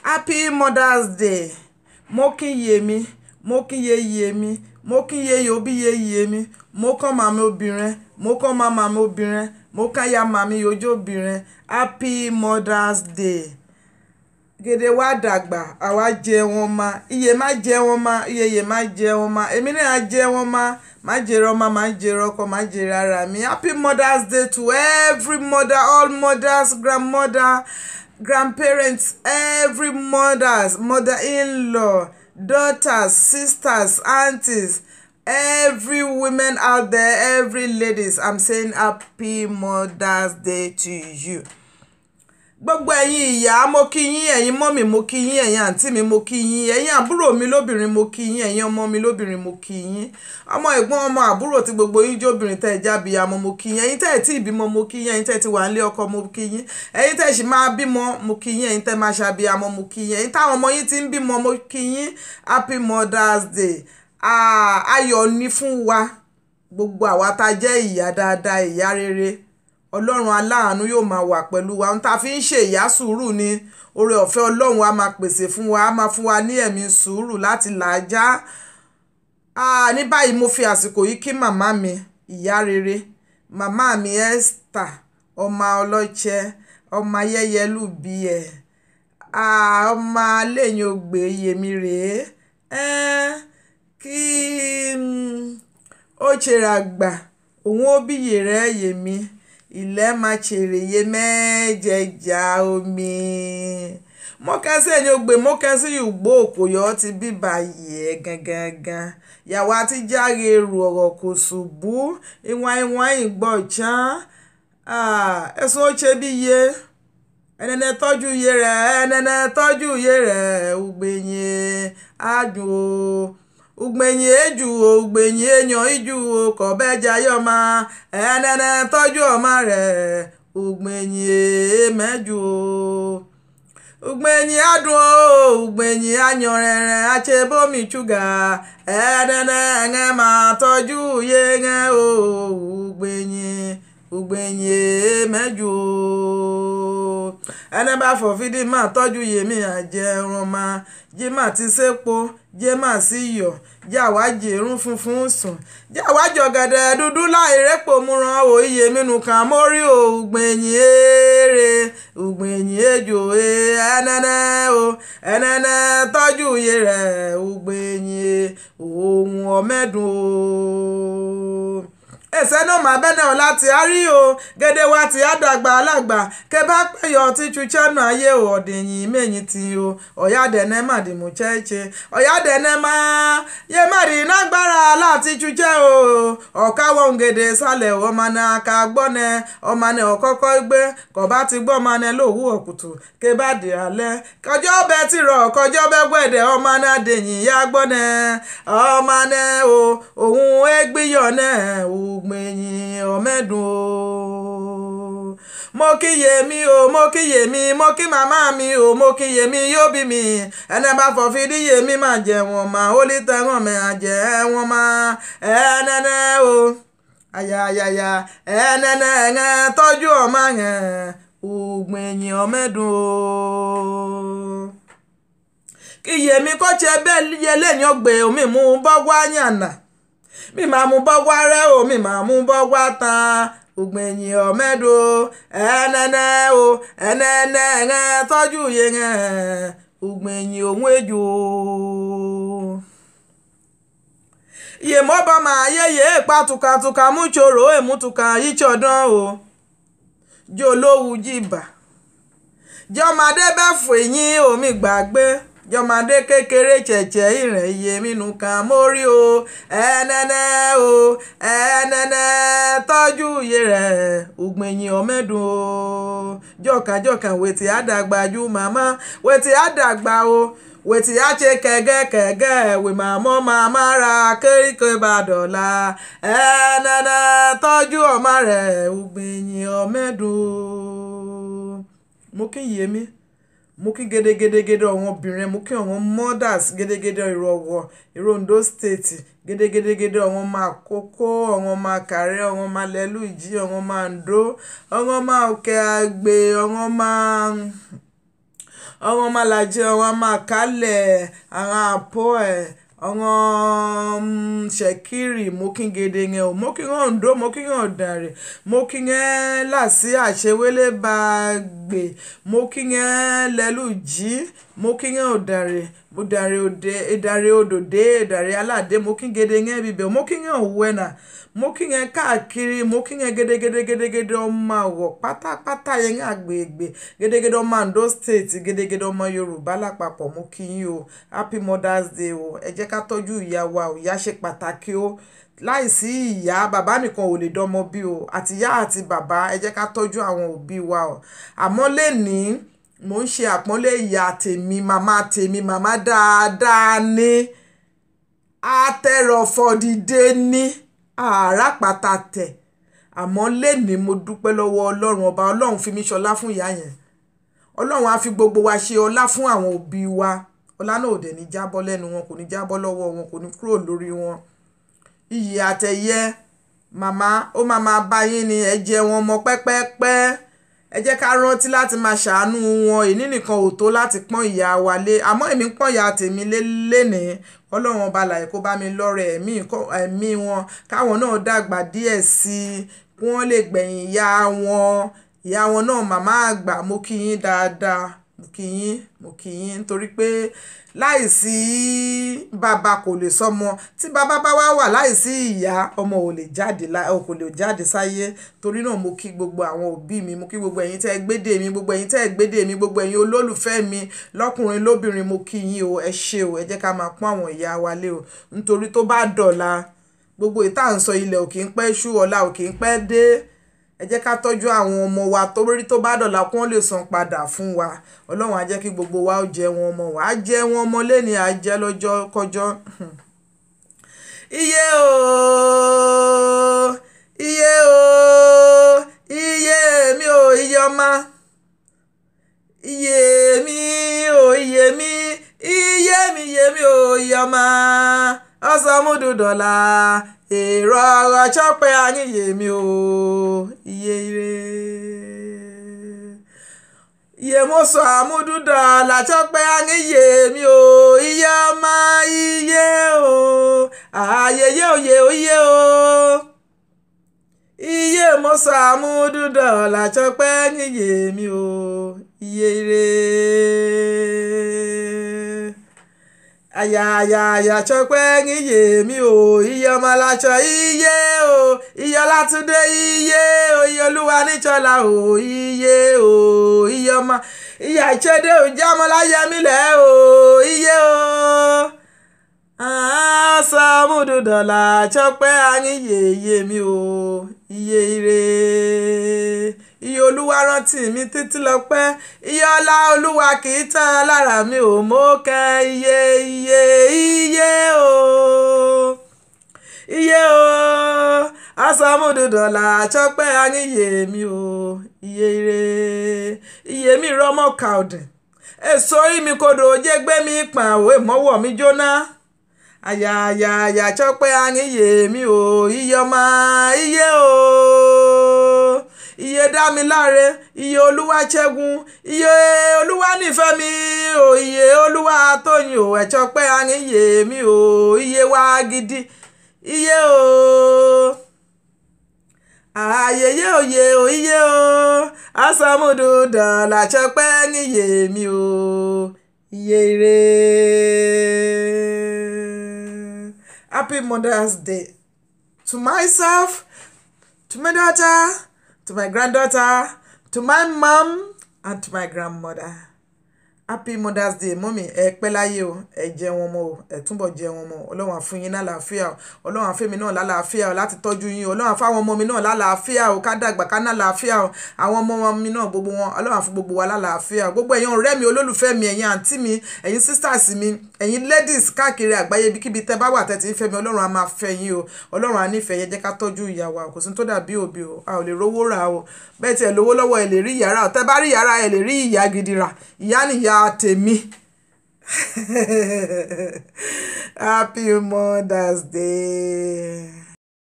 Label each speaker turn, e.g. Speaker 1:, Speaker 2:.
Speaker 1: Happy Mother's Day. Mo kí Yèmí, mo kí Yèyèmí, mo kí Yèyòbí Yèyèmí, mo kàn màmí obìnrin, mo kàn màmí obìnrin, mo kàn ya màmí yòjó obìnrin. Happy Mother's Day. Gèdè wa dàgbà, àwa jẹ wọn ma. Iye má jẹ wọn ma, iye má jẹ wọn ma. Èmi náà jẹ wọn ma. Má jèrè ọmọ, má jèrè ọkọ, má jèrè ara mi. Happy Mother's Day to every mother, all mothers, grandmother, grandparents, every mothers, mother-in-law, daughters, sisters, aunties, every women out there, every ladies. I'm saying Happy Mother's Day to you. Gbogbo ẹ̀yin ìyá mo kí yín, ẹ̀yin mọ́mì mo kí yín, ẹ̀yin àǹtí mi mo kí yín, ẹ̀yin àbúrò mi lóbìnrin mo kí yín, ẹ̀yin ọmọ mi lóbìnrin mo kí yín, ọmọ ẹ̀gbọ́n ọmọ àbúrò tí gbogbo yín jóbìnrin tẹ́ jábìyamọ mo kí yín, ẹ̀yin tẹ́ tí ìbímọ mo kí yín, ẹ̀yin tẹ́ ti wà nílé ọkọ mo kí yín, ẹ̀yin tẹ́ sì máa bímọ mo kí yín, ẹ̀yin tẹ́ máa ṣàbíyamọ mo kí yín, ẹ̀yin táwọn ọmọ yín ti ń bímọ mo kí yín. Happy Mother's Day. Ayọ̀ ni fún wa gbogbo àwa tá jẹ́ ìyá dáadáa, ìyá rere. Ọlọ́run aláàánú yóò máa wà pẹ̀lú wa. Ohun tá fi ń ṣe ìyá sùúrù ni oore ọ̀fẹ́ Ọlọ́run á máa pèsè fún wa, á máa fún wa ní ẹ̀mí sùúrù láti làájá. Ní báyìí mo fi àsìkò yìí kí màmá mi, ìyá rere, màmá mi Esther, ọmọ ọlọ́chẹ, ọmọ ayẹyẹlú bí ẹ̀, ọmọ aléyìn ògbè Yèmí rèé. Kí ó ṣèrà gbà, òun ó bí yèrè Yèmí. Ilẹ̀ máa ṣèrè yé mẹ́jẹ̀jà omi. Mo kẹ́sí ẹ̀yin ògbè, mo kẹ́sí ìgbó òkòyọ́ ti bíbá yẹ̀ gangan. Yàwá ti járe èrò ọ̀rọ̀ kò ṣubú. Ìwọ̀n ìgbọ̀ chán. Ẹ̀sùn ó ṣe bí iye. Ẹnẹ́nẹ́ tọ́jú iye rẹ̀, ẹnẹ́nẹ́ tọ́jú iye rẹ̀. Ùgbẹ̀yìn adùn o. Ugbenyi eju o, ugbenyi èèyàn iju o, kọ̀bẹ́jà yọ̀ma, ẹnẹ́nẹ́ tọ́jú ọmọ rẹ̀, ugbenyi mẹ́jú o. Ugbenyi adùn o, ugbenyi ayanrẹ̀rẹ̀, achebomi ṣúgà, ẹnẹ́nẹ́ ẹ̀ngẹ́ máa tọ́jú yẹ̀ngẹ́ o, ugbenyi mẹ́jú o. Ẹnẹ́ bá fọ̀ fídí máa tọ́jú Yèmí àjẹrun ma, jí máa ti sépo, jẹ́ máa sí iyọ̀, jẹ́ àwájì irun funfun sùn, jẹ́ àwájì ọ̀gẹ̀dẹ̀ dúdú láì rẹ́pò múran o. Iyèmí nùkàn mórí o, ùgbẹ̀yìn èrè, ùgbẹ̀yìn ejò ẹnẹ́nẹ́ o, ẹnẹ́nẹ́ tọ́jú iye rẹ̀, ùgbẹ̀yìn ohun ọ̀mẹ́dùn o. Ẹsẹ̀ náà máa bẹ́nẹ̀ ọ̀ láti àárí o, gẹ́dẹ́ wa ti àdàgbà alàgbà, kẹ bá pẹ̀yọ̀ tí chuchẹ́nu ayé o, ọ̀dẹ̀yìn mẹ́yìn ti o, ọ̀yádẹ̀ẹ́nẹ́ màdìmú chẹ́ẹ̀chẹ́, ọ̀yádẹ̀ẹ́nẹ́ máa yé màdì nágbára láti chuchẹ́ o, ọ̀káwọ̀ ngèdè sálẹ̀ ọmọnẹ aka gbọ́nẹ, ọmọnẹ ọ̀kọ́kọ́ gbé, kọ̀bá ti gbọ́ ọmọnẹ lówù ọ̀kùtù, kẹ bá dì alẹ́, kọjọ́ bẹ ti rọ̀, kọjọ́ bẹ gbẹ̀dẹ̀, ọmọnẹ adẹ̀yìn yá gbọ́nẹ, ọmọnẹ o, òun égbìyọ̀ náà o. Ùgbẹ̀yìn ọ̀mẹ́dùn o. Mo kí Yèmí o, mo kí Yèmí, mo kí màmá mi o, mo kí Yèmí yóò bí mi. Ẹnẹ́ bá fọ̀ fídí Yèmí máa jẹ wọn ma, ó lè tẹ̀wọ̀n mẹ́ àjẹ́ wọn ma. Ẹnẹ́nẹ́ o, ayayaya, ẹnẹ́nẹ́ ẹ̀ngẹ́ tọ́jú ọmọ yẹn, ùgbẹ̀yìn ọ̀mẹ́dùn o. Kí Yèmí kó ṣe bẹ́ẹ̀ yẹ lẹ́yìn ọgbẹ́ omi mú bọ́gbá yànnà. Mi máa mú bọ́gbá rẹ́ o, mi máa mú bọ́gbá tán, ùgbẹ̀yìn ọ̀mẹ́dùn o. Ẹnẹ́nẹ́ o, ẹnẹ́nẹ́ ẹ̀ngẹ́ tọ́jú yẹn, ùgbẹ̀yìn òun ejò o. Yèmọ́ bá máa yẹ́yẹ́ èpá tukàtukà mú ṣòro èmútukà yíṣọ̀dán o. Jọ lówù jìbà. Jọmọdé bẹ́ fò yín omi gbàgbé. Jọmọdé kékeré chẹ̀chẹ̀ ìrẹ̀ Yèmí nùkàn mórí o. Ẹnẹ́nẹ́ o, ẹnẹ́nẹ́ tọ́jú iye rẹ̀, ùgbẹ̀yìn ọ̀mẹ́dùn o. Jọ̀kànjọ̀kàn wètí àdàgbà ju màmá, wètí àdàgbà o. Wètí á ṣe kẹ̀gẹ́ wè màmọ́ màmá ra kéríkè bàdọ̀la. Ẹnẹ́nẹ́ tọ́jú ọmọ rẹ̀, ùgbẹ̀yìn ọ̀mẹ́dùn o. Mo kí Yèmí. Mo kí gédégédégédé àwọn obìnrin, mo kí àwọn mothers gédégédé Ìrọ̀wọ̀, Ondo State, gédégédégédé àwọn ọmọ Àkókó, àwọn ọmọ Àkàrẹ́, àwọn ọmọ Alẹ́lújì, àwọn ọmọ Oǹdó, àwọn ọmọ Òkè Àgbè, àwọn ọmọ ọ̀rọ̀ malaje ọ̀rọ̀ makálẹ̀ àwọn àpọ̀ ẹ̀ ọ̀rọ̀ ṣẹ̀kírì mokingede yẹn o mokingàn ondo mokingàn ọ̀dàrẹ̀ mokingàn làásì àṣewélé bá gbè mokingàn lẹ́lùjí mokingàn ọ̀dàrẹ̀ ìdàrẹ̀ òdòdé ìdàrẹ̀ aládé mokingede yẹn bíbẹ̀ mokingàn òwẹ́nà mokingàn káàkiri mokingàn gédégédégédégédé ọmọ àwọ̀ pátápátá yẹn àgbègbè gédégédé ọmọ Ondo State gédégédé ọmọ Yorùbá lápapọ̀ mo kí yín o Happy Mother's Day o ẹ jẹ́ ká tọ́jú ìyá wa o ìyá ṣe pàtàkì o láìsí ìyá bàbá nìkan ò lè dọ́mọ bí o àti ìyá àti bàbá ẹ jẹ́ ká tọ́jú àwọn òbí wa o àmọ́ lénìí mò ń ṣe àpọ́nlé ìyá tèmi màmá dáadáa ní àtẹ̀rọ̀fọ̀dìde ní àràpàtà tẹ̀ àmọ́ lénìí mo dúpẹ́ lọ́wọ́ Ọlọ́run ọba Ọlọ́run fi mí ṣọlá fún ìyá yẹn Ọlọ́run á fi gbogbo wa ṣe ọlá fún àwọn òbí wa ọlá náà ò dẹ̀ ní jábọ́ lẹ́nu wọn kò ní jábọ́ lọ́wọ́ wọn kò ní kúrò lórí wọn iyì àtẹ̀yẹ màmá ó máa bá yín ni ẹ jẹ wọn mọ pẹ́pẹ́pẹ́ ẹ jẹ́ ká rántí láti máa ṣàánú wọn èní nìkan ò tó láti pọ́n ìyá wa lé àmọ́ èmi ń pọ́n ìyá tèmi lénìí Ọlọ́run ọba láì kó bá mi lọ́rẹ̀ ẹ̀mí wọn káwọn náà dàgbà díẹ̀ sí i kí wọ́n lè gbẹ̀yìn ìyá wọn náà màmá àgbà mo kí yín dáadáa mo kí yín nítorí pé láìsí bàbá kò lè sọmọ tí bàbá bá wá wà láìsí ìyá ọmọ kò lè jáde sáyé torí náà mo kí gbogbo àwọn òbí mi mo kí gbogbo ẹ̀yin tẹ́ ẹ gbédè mi gbogbo ẹ̀yin olólùfẹ́ mi lọ́kùnrin lóbìnrin mo kí yín o ẹ ṣé o ẹ jẹ́ ká máa pọ́n àwọn ìyá wa lé o nítorí tó bá dọ̀la gbogbo ìta ń sọ ilẹ̀ ò kì í pẹ́ ṣú ọ̀la ò kì í pẹ́ dé ẹ jẹ́ ká tọ́jú àwọn ọmọ wa torí tó bá dọ̀la kí wọ́n lè san padà fún wa Ọlọ́run á jẹ́ kí gbogbo wa ó jẹ wọn ọmọ wa á jẹ wọn ọmọ lẹ́ni á jẹ́ lọ́jọ́ kọjọ́ iye o iye mi o iye ọmọ iye mi o iye mi o iye ọmọ ọsàmúdùdọ̀la èrò ọ̀rọ̀ ṣọ́pẹ́ àníyè mi o iye ire iye mo sọ àmúdùdọ̀la ṣọ́pẹ́ àníyè mi o iye ọmọ iye o ayẹyẹ òye òye o iye mo sọ àmúdùdọ̀la ṣọ́pẹ́ àníyè mi o iye ire àyà ṣọpẹ́ níyè mi o iye ọmọ aláṣọ iye o iye ọlátúndé iye o iye olúwa níṣọlá o iye ọmọ iye àìṣedé ò jẹ́ ọmọláyẹmílẹ̀ o iye o Sàmúdùdọ̀là ṣọpẹ́ àníyè iye mi o iye ire iye olúwa rántí mi títí lọ́pẹ́ iye ọlá olúwa kì í tán lára mi ò mọ́kẹ́ iye o Sàmúdùdọ̀là ṣọpẹ́ àníyè mi o iye ire iye mi rọmọ kàọdìn èso mi kodò jẹ́ gbé mi pàwé mọ́wọ́ mi jóná àyà ṣọpẹ́ àníyè mi o iye ọmọ iye o iye dámiláre iye olúwa ṣẹ́gun iye olúwa nífẹ̀ẹ́ mi o iye olúwa tóyìn o ẹ̀ṣọ́pẹ́ àníyè mi o iye wá gidi iye o ayẹyẹ òye o iye o Sàmúdùdọ̀là ṣọpẹ́ àníyè mi o iye ire. Happy Mother's Day to myself, to my daughter, to my granddaughter, to my mom, and to my grandmother. Happy Mother's Day, mommy. Ẹ pẹ́ láyé o, ẹ jẹ wọn mọ́ o, ẹ túnbọ̀ jẹ wọn mọ́. Ọlọ́run á fún yín lálàáfíà o, Ọlọ́run á fún mi náà lálàáfíà o láti tọ́jú yín o, Ọlọ́run á fún àwọn ọmọ mi náà lálàáfíà o, ká dàgbà ká ná làáfíà o, àwọn ọmọ mi náà gbogbo wọn, Ọlọ́run á fún gbogbo wa lálàáfíà o. Gbogbo ẹ̀yin ọ̀rẹ́ mi, olólùfẹ́ mi, ẹ̀yin àǹtí mi, ẹ̀yin sisters mi, ẹ̀yin ladies káàkiri àgbáyé ibikíbi tẹ́ bá wà tẹ́ ti ń fẹ́ mi, Ọlọ́run á máa fẹ́ yín o, Ọlọ́run á nífẹ̀ẹ́ yín, jẹ́ ká tọ́jú ìyá wa o, kò sí tó dàbí òbí o, a ò lè rówó rà o, bẹ́ẹ̀ tí ẹ lówó lọ́wọ́ ẹ lè rí ìyá rà o, tẹ́ bá rí ìyá rà ẹ lè rí ìyá gidi rà, ìyá nìyá tèmi. Happy Mother's Day.